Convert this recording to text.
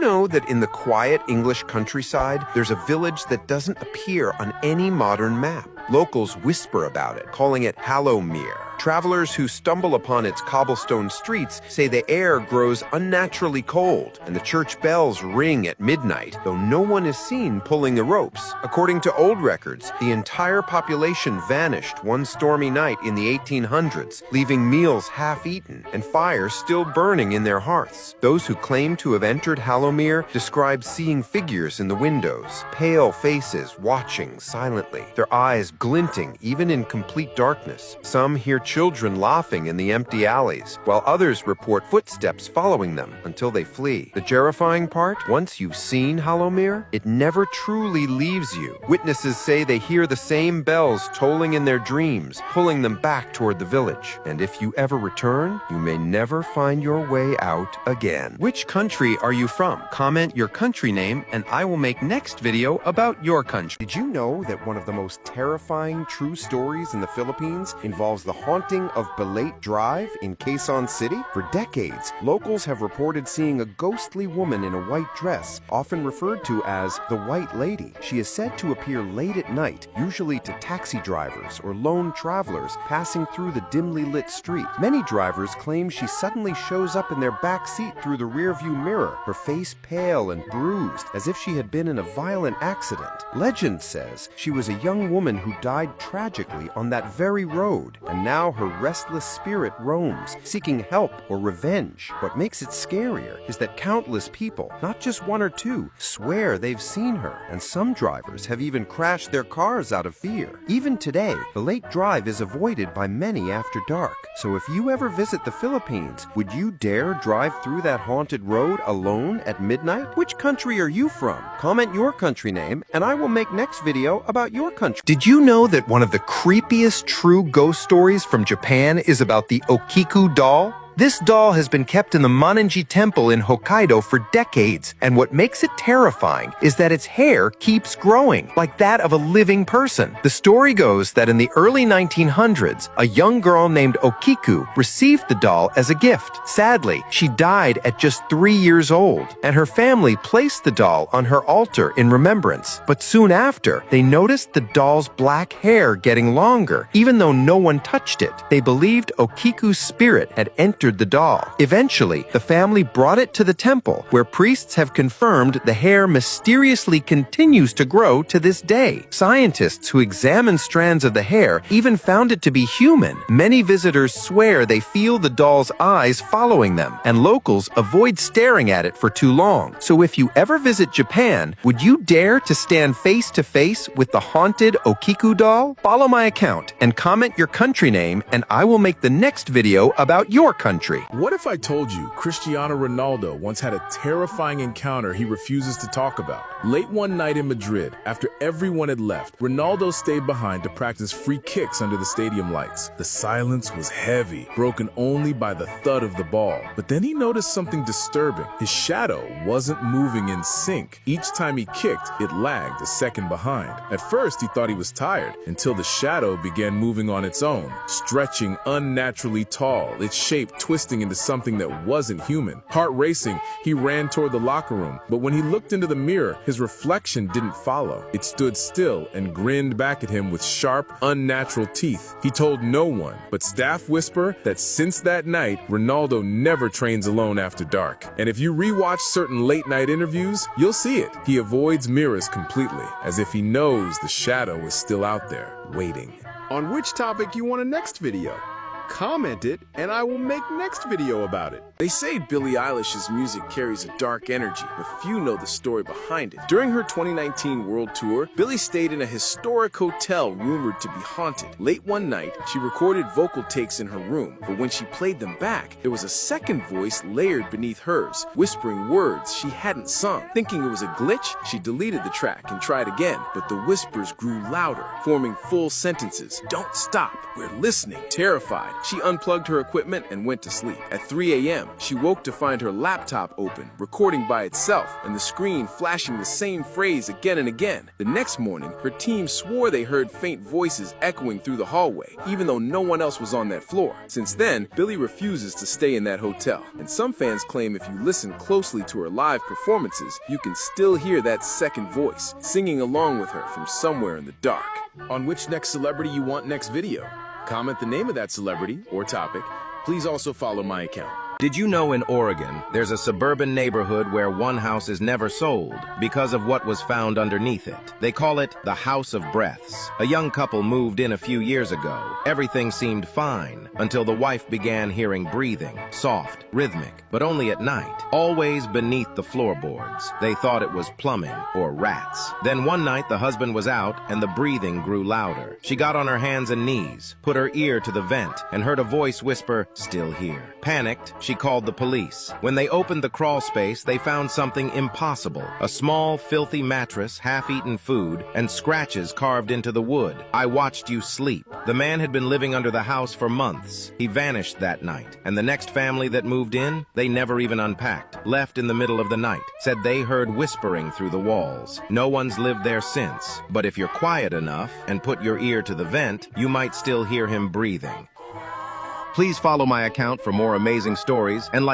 know that in the quiet English countryside, there's a village that doesn't appear on any modern map? Locals whisper about it, calling it Hallowmere. Travelers who stumble upon its cobblestone streets say the air grows unnaturally cold, and the church bells ring at midnight, though no one is seen pulling the ropes. According to old records, the entire population vanished one stormy night in the 1800s, leaving meals half-eaten and fires still burning in their hearths. Those who claim to have entered Hallowmere describe seeing figures in the windows, pale faces watching silently, their eyes glinting even in complete darkness. Some hear children laughing in the empty alleys, while others report footsteps following them until they flee. The terrifying part? Once you've seen Hallowmere, it never truly leaves you. Witnesses say they hear the same bells tolling in their dreams, pulling them back toward the village. And if you ever return, you may never find your way out again. Which country are you from? Comment your country name, and I will make next video about your country. Did you know that one of the most terrifying true stories in the Philippines involves the haunting of Balete Drive in Quezon City? For decades, locals have reported seeing a ghostly woman in a white dress, often referred to as the White Lady. She is said to appear late at night, usually to taxi drivers or lone travelers passing through the dimly lit street. Many drivers claim she suddenly shows up in their back seat through the rearview mirror, her face pale and bruised, as if she had been in a violent accident. Legend says she was a young woman who died tragically on that very road, and now her restless spirit roams, seeking help or revenge. What makes it scarier is that countless people, not just one or two, swear they've seen her, and some drivers have even crashed their cars out of fear. Even today, Balete Drive is avoided by many after dark. So if you ever visit the Philippines, would you dare drive through that haunted road alone at midnight? Which country are you from? Comment your country name, and I will make next video about your country. Did you know that one of the creepiest true ghost stories from Japan is about the Okiku doll? This doll has been kept in the Monanji Temple in Hokkaido for decades, and what makes it terrifying is that its hair keeps growing, like that of a living person. The story goes that in the early 1900s, a young girl named Okiku received the doll as a gift. Sadly, she died at just 3 years old, and her family placed the doll on her altar in remembrance. But soon after, they noticed the doll's black hair getting longer, even though no one touched it. They believed Okiku's spirit had entered the doll. Eventually, the family brought it to the temple, where priests have confirmed the hair mysteriously continues to grow to this day. Scientists who examined strands of the hair even found it to be human. Many visitors swear they feel the doll's eyes following them, and locals avoid staring at it for too long. So if you ever visit Japan, would you dare to stand face to face with the haunted Okiku doll? Follow my account and comment your country name, and I will make the next video about your country. What if I told you Cristiano Ronaldo once had a terrifying encounter he refuses to talk about? Late one night in Madrid, after everyone had left, Ronaldo stayed behind to practice free kicks under the stadium lights. The silence was heavy, broken only by the thud of the ball. But then he noticed something disturbing. His shadow wasn't moving in sync. Each time he kicked, it lagged a second behind. At first, he thought he was tired, until the shadow began moving on its own, stretching unnaturally tall, its shape twisting into something that wasn't human. Heart racing, he ran toward the locker room, but when he looked into the mirror, his reflection didn't follow. It stood still and grinned back at him with sharp, unnatural teeth. He told no one, but staff whisper that since that night, Ronaldo never trains alone after dark. And if you rewatch certain late-night interviews, you'll see it. He avoids mirrors completely, as if he knows the shadow is still out there, waiting. On which topic you want a next video? Comment it, and I will make next video about it. They say Billie Eilish's music carries a dark energy, but few know the story behind it. During her 2019 world tour, Billie stayed in a historic hotel rumored to be haunted. Late one night, she recorded vocal takes in her room, but when she played them back, there was a second voice layered beneath hers, whispering words she hadn't sung. Thinking it was a glitch, she deleted the track and tried again, but the whispers grew louder, forming full sentences. "Don't stop, we're listening." Terrified, She unplugged her equipment and went to sleep. At 3 a.m., she woke to find her laptop open, recording by itself, and the screen flashing the same phrase again and again. The next morning, her team swore they heard faint voices echoing through the hallway, even though no one else was on that floor. Since then, Billie refuses to stay in that hotel, and some fans claim if you listen closely to her live performances, you can still hear that second voice, singing along with her from somewhere in the dark. On which next celebrity you want next video? Comment the name of that celebrity or topic. Please also follow my account. Did you know in Oregon, there's a suburban neighborhood where one house is never sold because of what was found underneath it? They call it the House of Breaths. A young couple moved in a few years ago. Everything seemed fine until the wife began hearing breathing, soft, rhythmic, but only at night, always beneath the floorboards. They thought it was plumbing or rats. Then one night the husband was out and the breathing grew louder. She got on her hands and knees, put her ear to the vent, and heard a voice whisper, "Still here." Panicked, she called the police. When they opened the crawl space, they found something impossible. A small, filthy mattress, half-eaten food, and scratches carved into the wood. "I watched you sleep." The man had been living under the house for months. He vanished that night, and the next family that moved in, they never even unpacked, left in the middle of the night, said they heard whispering through the walls. No one's lived there since, but if you're quiet enough and put your ear to the vent, you might still hear him breathing. Please follow my account for more amazing stories and like